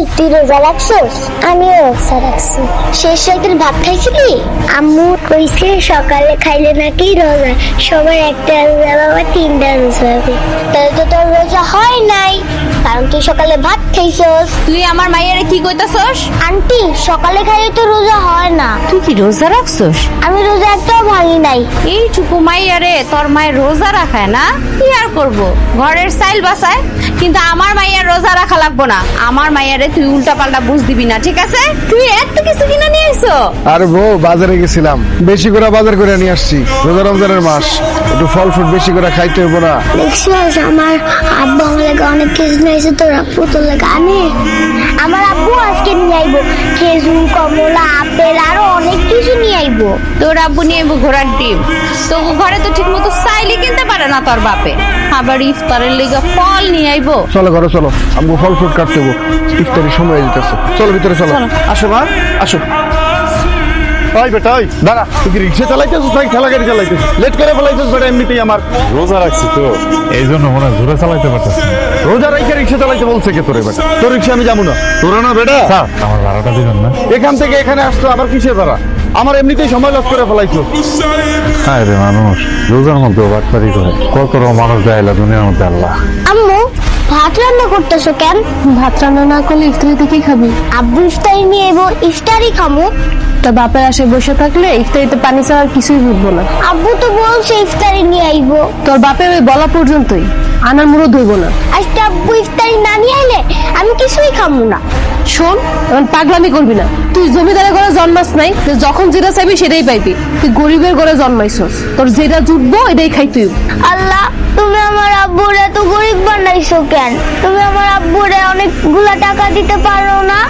এই তুই রোজা রাখছিস? আমিও রোজা রাখছি। শেষ রাতের ভাত খাইছিলি? আম্মু কইছে সকালে খাইলে নাকি রোজা সবার একটা রোজা বাবা 3টা রোজা হবে। তাহলে তো তোর রোজা হয় নাই, কারণ তুই সকালে ভাত খাইছস। তুই আমার মাইয়ারে কি কইতাছস? আন্টি সকালে খাইলে তো রোজা হয় না। তুই কি রোজা রাখছস? আমি রোজা একটাও ভাঙি নাই। এইটুকু মাইয়ারে তোর মায়ের রোজা রাখায় না? কি আর করবো, ঘরের চাইল বাসায়। কিন্তু আমার মাইয়ার রোজা রাখা লাগবো না। আমার মাইয়ারে তুই উল্টা পাল্টা বুঝ দিবি না, ঠিক আছে? তুই এত কিছু কিনা নিয়ে আইছো? আর বউ বাজারে গেছিলাম, বেশি করে বাজার করে নিয়ে আসছি। রোজা রমজানের মাস, একটু ফল ফ্রুট বেশি করে খাইতে হইব না? দেখছিস আমার আব্বু আমার লাগে অনেক কিছু নিয়ে আসে, তোর আব্বু তোর লাগে আনে? আমার আব্বু আজকে নিয়ে আইবো খেজুর, কমলা, আপেল আরো অনেক কিছু নিয়ে আইবো। তোর আব্বু নিয়ে আইবো ঘোড়ার ডিম। তো ঘরে তো ঠিক মতো চাইলে কিনতে পারে না তোর বাপে। আবার ইফতারের লিগে ফল নিয়ে আইবো। চলো ঘরে চলো, আমাকে ফল ফ্রুট কাটতে হইব, ইফতারি সময় হয়ে যেতেছে। চলো ভিতরে চলো। আসো মা, আসো। ওই বেটা, ওই দাঁড়া, তুই কি রিক্সা চালাইতেছিস নাকি ঠেলা গাড়ি চালাইতেছিস? লেট করে ফেলাইছিস বেটা, এমনিতেই আমার রোজা রাখছি তো, এই জন্য মনে হয় জোরে চালাইতে পারতেছি না। রোজা রাইখে রিক্সা চালাইতে বলছে কে তোরে বেটা? তোর রিক্সা আমি যাবো না। তোরা না বেটা, স্যার আমার ভাড়াটা দিবেন না? এখান থেকে এখানে আসতো আবার কিসের ভাড়া? আমার এমনিতেই সময় লস করে ফেলাইছো। হ্যাঁ রে, মানুষ রোজার মধ্যে বাটপারি করে, কত মানুষ দেয়লা দুনিয়ার মধ্যে আল্লাহ। আম্মু ভাত রান্না করতেছো কেন? ভাত রান্না না করলে ইফতারিতে কি খাবি? আব্বু ইফতারি নিয়ে এবো, ইফতারি খামু। তা বাপের আশায় বসে থাকলে ইফতারিতে পানি ছাড়া আর কিছুই বুঝবো না। আব্বু তো বলছে ইফতারি নিয়ে আইবো। তোর বাপের ওই বলা পর্যন্তই, আনার মুড়ো ধইব না। আজকে আব্বু ইফতারি না নিয়ে আইলে আমি কিছুই খামু না। শোন, এখন পাগলামি করবি না। তুই জমিদারের ঘরে জন্মাস নাই যে যখন যেটা চাইবি সেটাই পাইবি। তুই গরিবের ঘরে জন্মাইছস, তোর যেটা জুটবো এটাই খাই তুই। আল্লাহ, তুমি আমার আব্বুরে এত গরিব বানাইছো কেন? তুমি আমার আব্বুরে অনেকগুলা টাকা দিতে পারো না?